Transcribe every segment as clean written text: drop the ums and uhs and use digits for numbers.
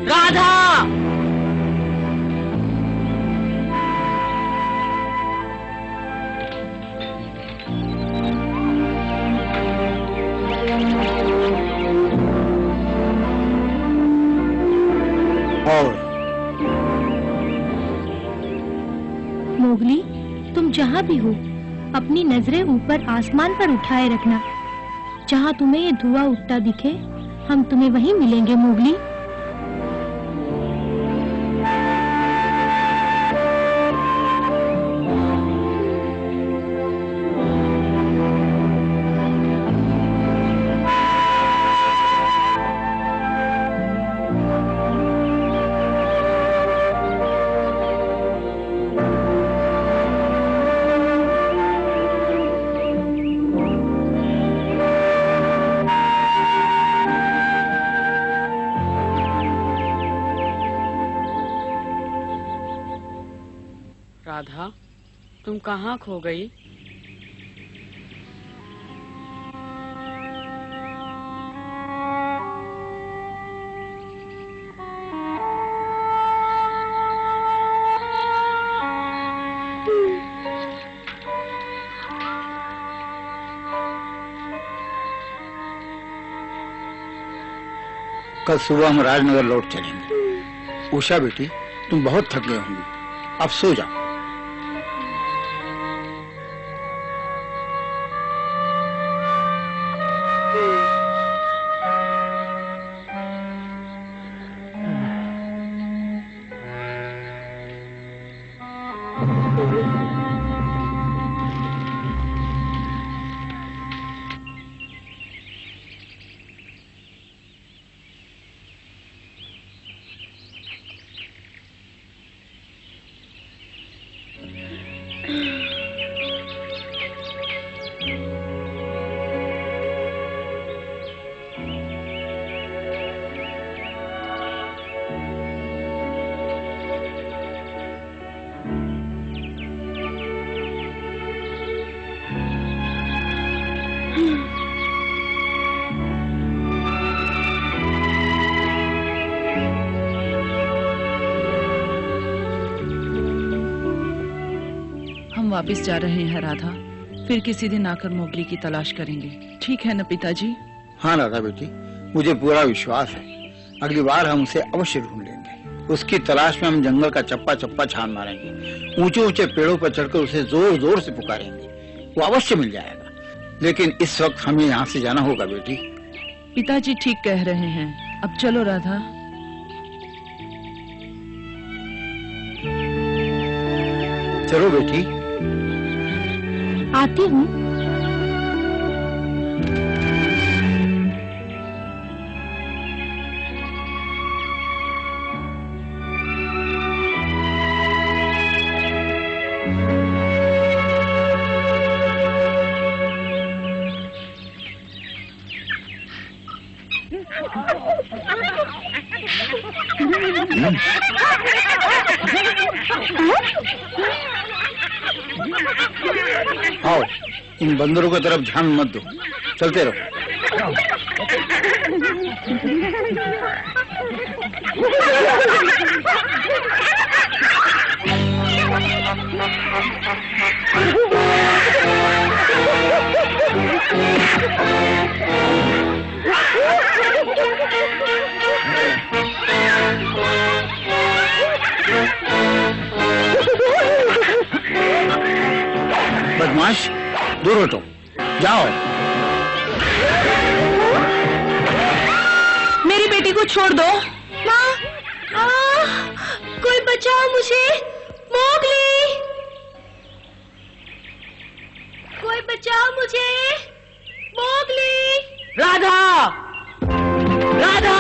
Radha! Mowgli, तुम जहाँ भी हो अपनी नजरें ऊपर आसमान पर उठाए रखना। जहाँ तुम्हें ये धुआं उठता दिखे हम तुम्हें वहीं मिलेंगे मोगली। राधा, तुम कहाँ खो गई? कल सुबह हम राजनगर लौट चलेंगे। उषा बेटी, तुम बहुत थक गए होंगे, अब सो जाओ। वापस जा रहे हैं राधा, फिर किसी दिन आकर मोगली की तलाश करेंगे। ठीक है न पिताजी? हाँ राधा बेटी, मुझे पूरा विश्वास है अगली बार हम उसे अवश्य ढूंढ लेंगे। उसकी तलाश में हम जंगल का चप्पा चप्पा छान मारेंगे, ऊंचे ऊंचे पेड़ों पर चढ़कर उसे जोर जोर से पुकारेंगे, वो अवश्य मिल जाएगा। लेकिन इस वक्त हमें यहाँ से जाना होगा बेटी। पिताजी ठीक कह रहे हैं, अब चलो राधा। चलो बेटी। आती हूँ। आओ, इन बंदरों की तरफ ध्यान मत दो, चलते रहो। बदमाश, दूर हटो, जाओ। मेरी बेटी को छोड़ दो। माँ, कोई बचाओ मुझे। मोगली, कोई बचाओ मुझे। मोगली। राधा, राधा।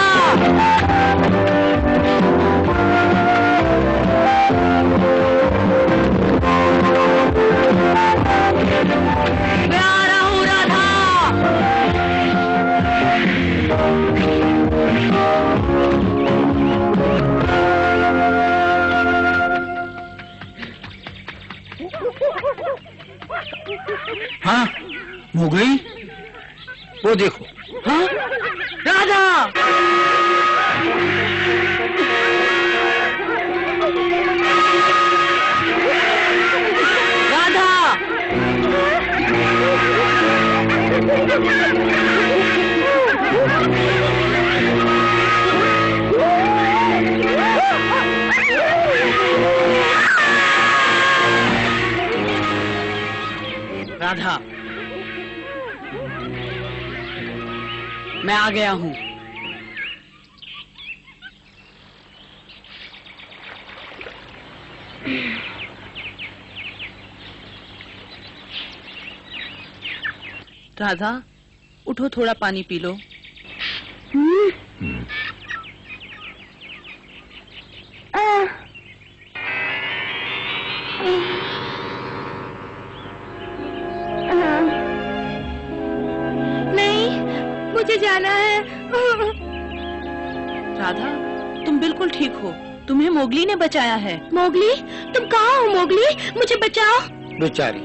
हाँ मोगली, वो देखो। हाँ राधा। राधा, मैं आ गया हूँ। राधा, उठो, थोड़ा पानी पी लो। नहीं, मुझे जाना है। राधा, तुम बिल्कुल ठीक हो। तुम्हें मोगली ने बचाया है। मोगली, तुम कहाँ हो मोगली? मुझे बचाओ। बेचारी,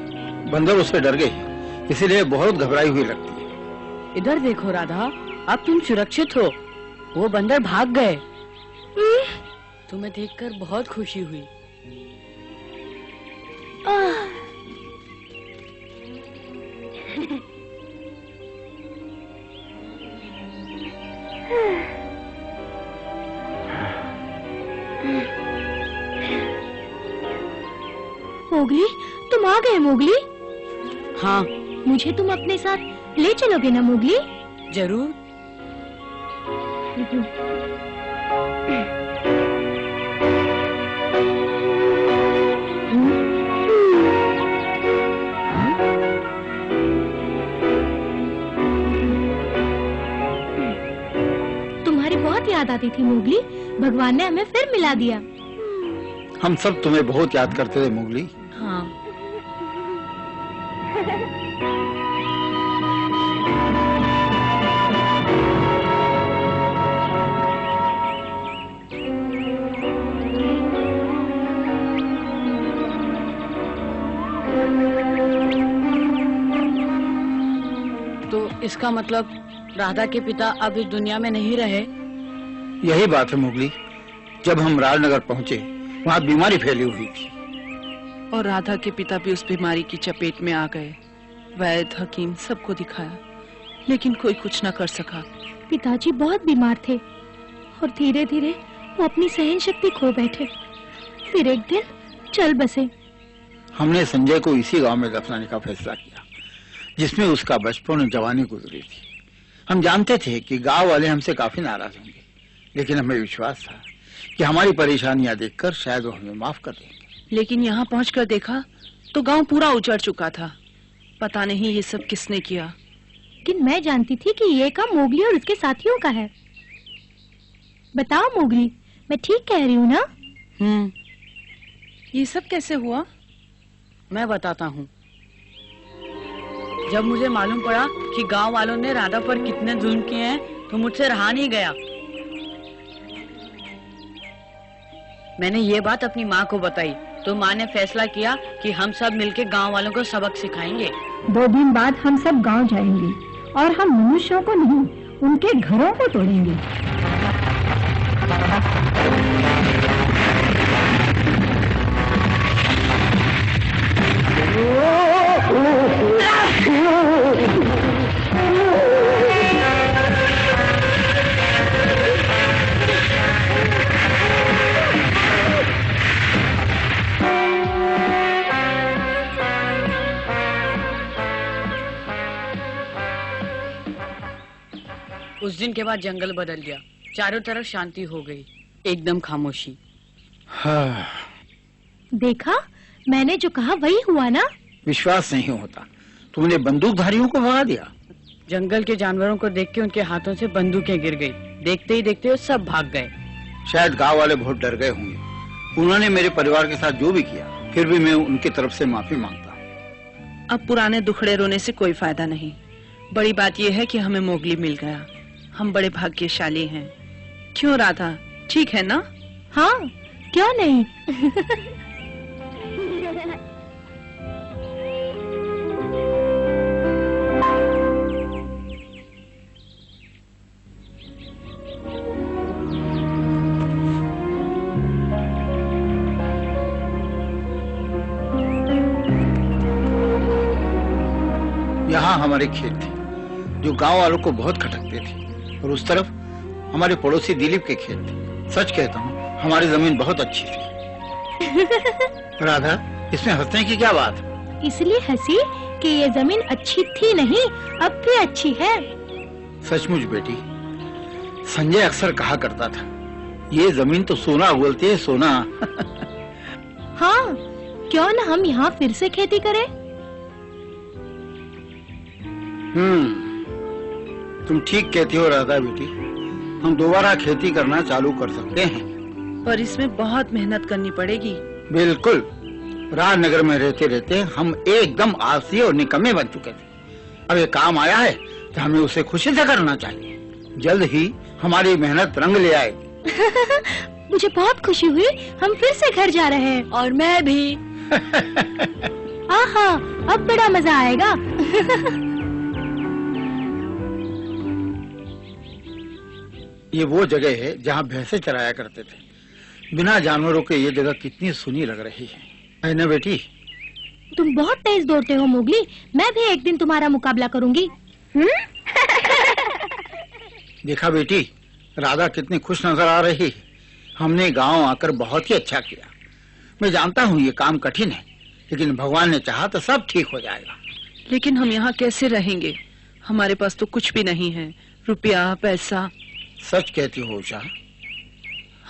बंदर उससे डर गई, इसीलिए बहुत घबराई हुई लगती है। इधर देखो राधा, अब तुम सुरक्षित हो। वो बंदर भाग गए। तुम्हें देखकर बहुत खुशी हुई। मोगली, तुम आ गए मोगली? हाँ, मुझे तुम अपने साथ ले चलोगे ना मोगली? जरूर। तुम्हारी बहुत याद आती थी मोगली। भगवान ने हमें फिर मिला दिया। हम सब तुम्हें बहुत याद करते थे मोगली। हाँ। तो इसका मतलब राधा के पिता अब इस दुनिया में नहीं रहे? यही बात है मोगली। जब हम राजनगर पहुंचे, वहाँ बीमारी फैली हुई थी और राधा के पिता भी उस बीमारी की चपेट में आ गए। वैद्य, हकीम सबको दिखाया, लेकिन कोई कुछ न कर सका। पिताजी बहुत बीमार थे और धीरे धीरे वो अपनी सहन शक्ति खो बैठे। फिर एक दिन चल बसे। हमने संजय को इसी गांव में दफनाने का फैसला किया, जिसमें उसका बचपन और जवानी गुजरी थी। हम जानते थे कि गांव वाले हमसे काफी नाराज होंगे, लेकिन हमें विश्वास था कि हमारी परेशानियां देखकर शायद वो हमें माफ कर देंगे। लेकिन यहाँ पहुंचकर देखा तो गांव पूरा उजड़ चुका था। पता नहीं ये सब किसने किया। लेकिन मैं जानती थी कि ये काम मोगली और उसके साथियों का है। बताओ मोगली, मैं ठीक कह रही हूँ ना? ये सब कैसे हुआ? मैं बताता हूँ। जब मुझे मालूम पड़ा कि गांव वालों ने राधा पर कितने जुल्म किए हैं, तो मुझसे रहा नहीं गया। मैंने ये बात अपनी माँ को बताई, तो माँ ने फैसला किया कि हम सब मिलकर गांव वालों को सबक सिखाएंगे। 2 दिन बाद हम सब गांव जाएंगे और हम मनुष्यों को नहीं, उनके घरों को तोड़ेंगे। उस दिन के बाद जंगल बदल गया। चारों तरफ शांति हो गई, एकदम खामोशी। हाँ। देखा, मैंने जो कहा वही हुआ ना? विश्वास नहीं होता, तुमने बंदूकधारियों को भगा दिया। जंगल के जानवरों को देख के उनके हाथों से बंदूकें गिर गई। देखते ही देखते वो सब भाग गए। शायद गांव वाले बहुत डर गए होंगे। उन्होंने मेरे परिवार के साथ जो भी किया, फिर भी मैं उनकी तरफ से माफी मांगता हूँ। अब पुराने दुखड़े रोने से कोई फायदा नहीं। बड़ी बात यह है कि हमें मोगली मिल गया। हम बड़े भाग्यशाली हैं। क्यों राधा, ठीक है ना? हाँ, क्यों नहीं? यहाँ हमारे खेत थे। जो गांव वालों को बहुत खटकते थे, और उस तरफ हमारे पड़ोसी दिलीप के खेत थे। सच कहता हूँ, हमारी जमीन बहुत अच्छी थी। राधा, इसमें हंसने की क्या बात? इसलिए हंसी कि ये जमीन अच्छी थी नहीं, अब भी अच्छी है। सचमुच बेटी, संजय अक्सर कहा करता था, ये जमीन तो सोना बोलती है, सोना। हाँ, क्यों न हम यहाँ फिर से खेती करें? तुम ठीक कहती हो राधा बेटी, हम दोबारा खेती करना चालू कर सकते हैं। पर इसमें बहुत मेहनत करनी पड़ेगी। बिल्कुल, राजनगर में रहते रहते हम एकदम आलसी और निकम्मे बन चुके थे। अब ये काम आया है तो हमें उसे खुशी से करना चाहिए। जल्द ही हमारी मेहनत रंग ले आएगी। मुझे बहुत खुशी हुई, हम फिर से घर जा रहे हैं। और मैं भी। आहा, अब बड़ा मजा आएगा। ये वो जगह है जहाँ भैंसे चराया करते थे। बिना जानवरों के ये जगह कितनी सुनी लग रही है ना बेटी? तुम बहुत तेज दौड़ते हो मोगली, मैं भी एक दिन तुम्हारा मुकाबला करूंगी। देखा बेटी, राधा कितनी खुश नजर आ रही है। हमने गांव आकर बहुत ही अच्छा किया। मैं जानता हूँ ये काम कठिन है, लेकिन भगवान ने चाहा तो सब ठीक हो जाएगा। लेकिन हम यहाँ कैसे रहेंगे? हमारे पास तो कुछ भी नहीं है, रुपया पैसा। सच कहती हो उषा।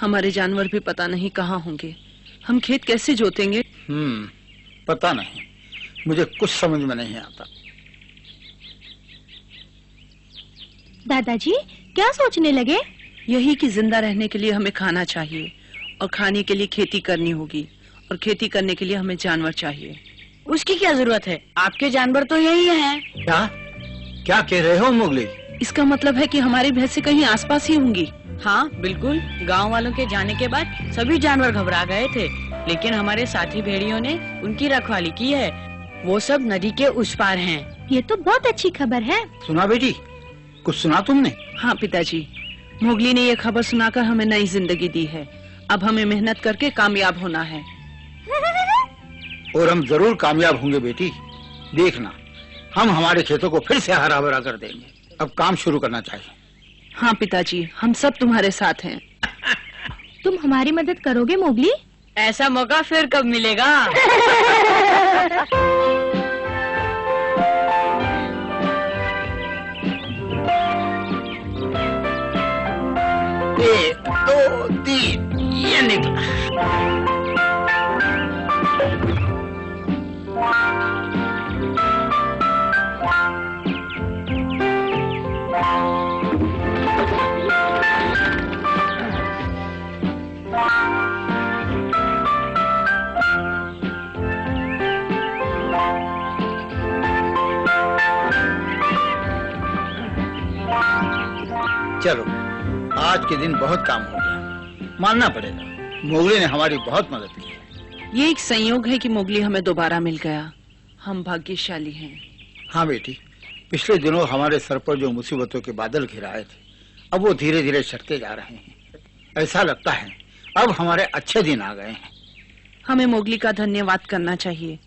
हमारे जानवर भी पता नहीं कहाँ होंगे। हम खेत कैसे जोतेंगे? पता नहीं, मुझे कुछ समझ में नहीं आता। दादाजी क्या सोचने लगे? यही कि जिंदा रहने के लिए हमें खाना चाहिए, और खाने के लिए खेती करनी होगी, और खेती करने के लिए हमें जानवर चाहिए। उसकी क्या जरूरत है? आपके जानवर तो यही हैं। क्या क्या कह रहे हो मोगली? इसका मतलब है कि हमारी भैंसें कहीं आसपास ही होंगी। हाँ बिल्कुल, गांव वालों के जाने के बाद सभी जानवर घबरा गए थे, लेकिन हमारे साथी भेड़ियों ने उनकी रखवाली की है। वो सब नदी के उस पार हैं। ये तो बहुत अच्छी खबर है। सुना बेटी, कुछ सुना तुमने? हाँ पिताजी, मोगली ने ये खबर सुनाकर हमें नई जिंदगी दी है। अब हमें मेहनत करके कामयाब होना है। और हम जरूर कामयाब होंगे बेटी, देखना, हम हमारे खेतों को फिर से हरा भरा कर देंगे। अब काम शुरू करना चाहिए। हाँ पिताजी, हम सब तुम्हारे साथ हैं। तुम हमारी मदद करोगे मोगली? ऐसा मौका फिर कब मिलेगा? एक दो तीन, ये निकला। चलो, आज के दिन बहुत काम हो गया, मानना पड़ेगा। मोगली ने हमारी बहुत मदद की। ये एक संयोग है कि मोगली हमें दोबारा मिल गया। हम भाग्यशाली हैं। हाँ बेटी, पिछले दिनों हमारे सर पर जो मुसीबतों के बादल घिराए थे, अब वो धीरे धीरे छटते जा रहे हैं। ऐसा लगता है अब हमारे अच्छे दिन आ गए हैं। हमें मोगली का धन्यवाद करना चाहिए,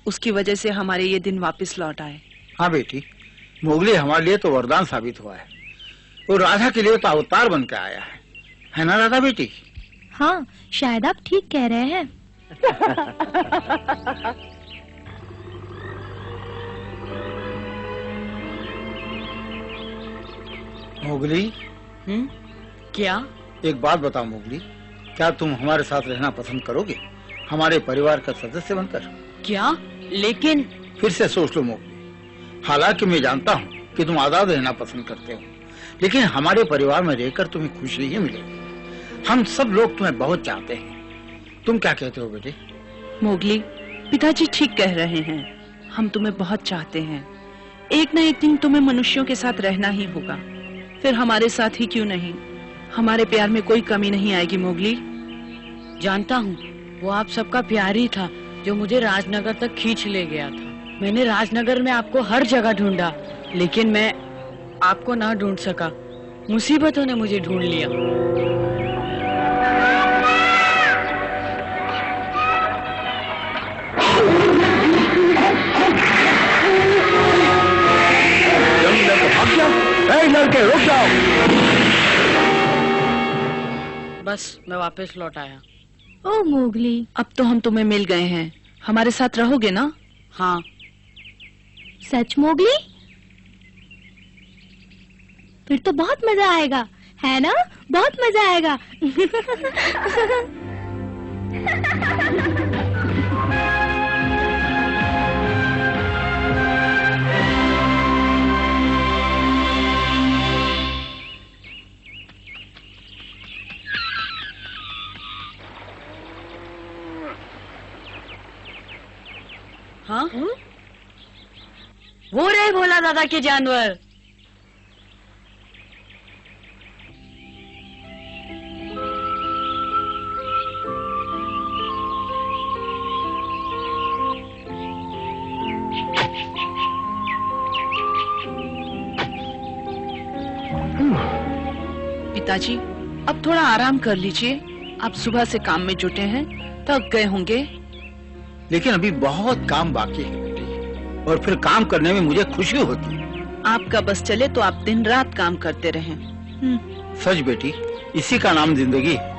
उसकी वजह से हमारे ये दिन वापस लौट आए। हाँ बेटी, मोगली हमारे लिए तो वरदान साबित हुआ है, और राधा के लिए तो अवतार बन के आया है ना राधा बेटी? हाँ, शायद आप ठीक कह रहे हैं। मोगली, क्या? एक बात बताओ मोगली, क्या तुम हमारे साथ रहना पसंद करोगे, हमारे परिवार का सदस्य बनकर? क्या? लेकिन फिर से सोच लो मोगली। हालांकि मैं जानता हूँ कि तुम आजाद रहना पसंद करते हो, लेकिन हमारे परिवार में रहकर तुम्हें खुशी ही मिलेगी। हम सब लोग तुम्हें बहुत चाहते हैं। तुम क्या कहते हो बेटे? मोगली, पिताजी ठीक कह रहे हैं। हम तुम्हें बहुत चाहते हैं। एक न एक दिन तुम्हें मनुष्यों के साथ रहना ही होगा, फिर हमारे साथ ही क्यों नहीं। हमारे प्यार में कोई कमी नहीं आएगी मोगली। जानता हूँ, वो आप सबका प्यार ही था जो मुझे राजनगर तक खींच ले गया था। मैंने राजनगर में आपको हर जगह ढूंढा, लेकिन मैं आपको ना ढूंढ सका। मुसीबतों ने मुझे ढूंढ लिया। भाग बस मैं वापस लौट आया। ओ मोगली, अब तो हम तुम्हें मिल गए हैं, हमारे साथ रहोगे ना? हाँ। सच मोगली? फिर तो बहुत मजा आएगा, है ना? बहुत मजा आएगा। हाँ? वो रहे भोला दादा के जानवर। पिताजी, अब थोड़ा आराम कर लीजिए। आप सुबह से काम में जुटे हैं, थक गए होंगे। लेकिन अभी बहुत काम बाकी है बेटी, और फिर काम करने में मुझे खुशी होती है। आपका बस चले तो आप दिन रात काम करते रहें। सच बेटी, इसी का नाम जिंदगी है।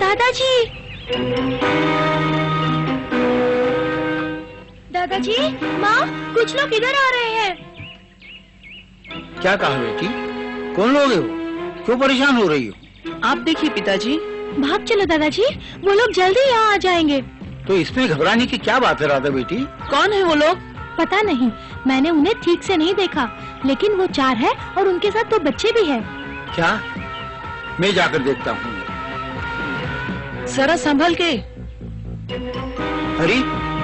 दादाजी, दादाजी, माँ, कुछ लोग इधर आ रहे हैं। क्या कहा बेटी? कौन लोग हो? क्यों परेशान हो रही हो? आप देखिए पिताजी। भाग चलो दादाजी, वो लोग जल्दी यहाँ आ जाएंगे। तो इसमें घबराने की क्या बात है राधा बेटी? कौन है वो लोग? पता नहीं, मैंने उन्हें ठीक से नहीं देखा, लेकिन वो 4 है और उनके साथ 2 बच्चे भी हैं। क्या? मैं जाकर देखता हूँ। जरा संभल के। अरे,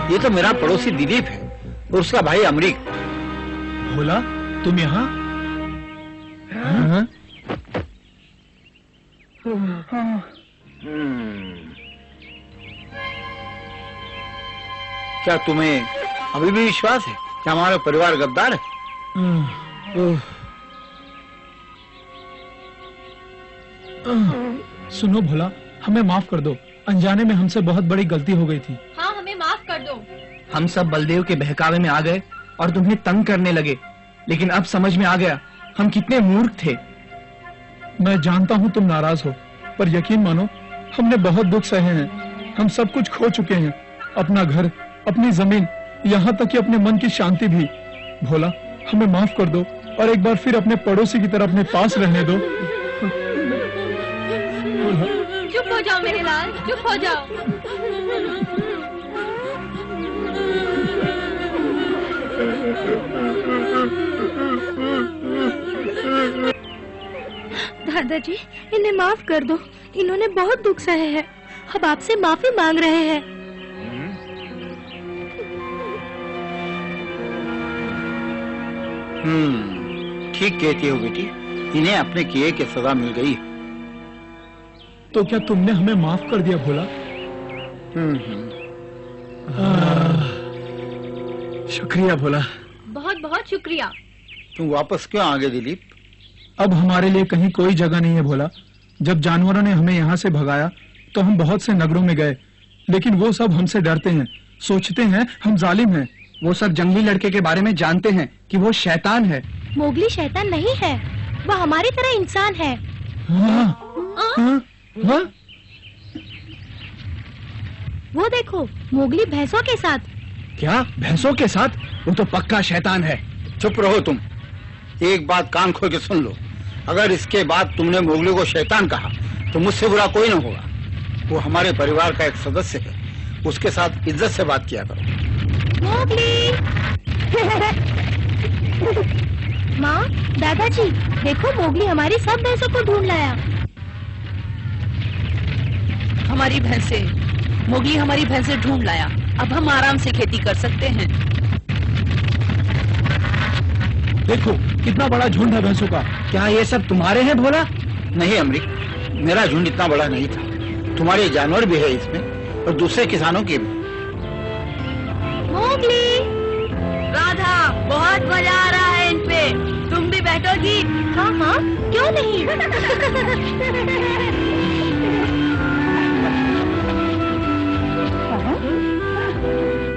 ये तो मेरा पड़ोसी दिलीप है और उसका भाई अमरीक। भोला, तुम यहाँ? हाँ? क्या तुम्हें अभी भी विश्वास है कि हमारा परिवार गद्दार है? सुनो भोला, हमें माफ कर दो। अनजाने में हमसे बहुत बड़ी गलती हो गई थी। हाँ, हमें माफ कर दो। हम सब बलदेव के बहकावे में आ गए और तुम्हें तंग करने लगे, लेकिन अब समझ में आ गया हम कितने मूर्ख थे। मैं जानता हूँ तुम नाराज हो, पर यकीन मानो हमने बहुत दुख सहे हैं। हम सब कुछ खो चुके हैं, अपना घर, अपनी जमीन, यहाँ तक कि अपने मन की शांति भी। भोला, हमें माफ कर दो और एक बार फिर अपने पड़ोसी की तरह अपने पास रहने दो। चुप हो जाओ मेरे लाल, चुप हो जाओ। दादाजी, इन्हें माफ कर दो, इन्होंने बहुत दुख सहे हैं। अब आपसे माफी मांग रहे हैं। ठीक कहती हो बेटी, इन्हें अपने किए की सजा मिल गई। तो क्या तुमने हमें माफ कर दिया भोला? शुक्रिया भोला। बहुत बहुत शुक्रिया। तुम वापस क्यों आ गए दिलीप? अब हमारे लिए कहीं कोई जगह नहीं है भोला। जब जानवरों ने हमें यहाँ से भगाया तो हम बहुत से नगरों में गए, लेकिन वो सब हमसे डरते हैं, सोचते हैं हम जालिम हैं। वो सब जंगली लड़के के बारे में जानते हैं कि वो शैतान है। मोगली शैतान नहीं है, वह हमारी तरह इंसान है। हाँ, हाँ, हाँ? वो देखो, मोगली भैंसों के साथ। क्या भैंसों के साथ? वो तो पक्का शैतान है। चुप रहो तुम। एक बात कान खोल के सुन लो, अगर इसके बाद तुमने मोगली को शैतान कहा तो मुझसे बुरा कोई न होगा। वो हमारे परिवार का एक सदस्य है, उसके साथ इज्जत से बात किया करो। मोगली। माँ, दादाजी, देखो मोगली हमारी सब भैंसों को ढूंढ लाया। हमारी भैंसें, मोगली हमारी भैंसें ढूंढ लाया। अब हम आराम से खेती कर सकते हैं। देखो कितना बड़ा झुंड है भैंसों का। क्या ये सब तुम्हारे हैं भोला? नहीं अमरीक, मेरा झुंड इतना बड़ा नहीं था। तुम्हारे जानवर भी है इसमें और दूसरे किसानों के भी। मोगली, राधा, बहुत मजा आ रहा है इन पे। तुम भी बैठोगी? हाँ हाँ, क्यों नहीं।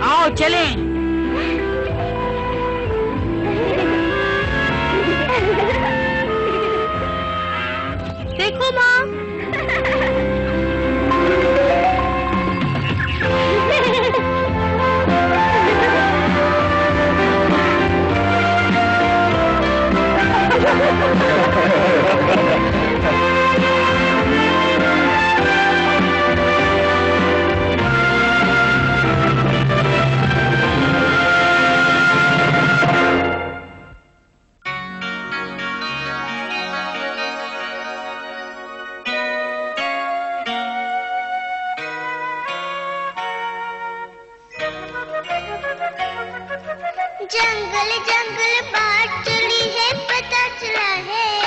आओ चलें। देखो माँ। जंगल जंगल बात चली है, पता चला है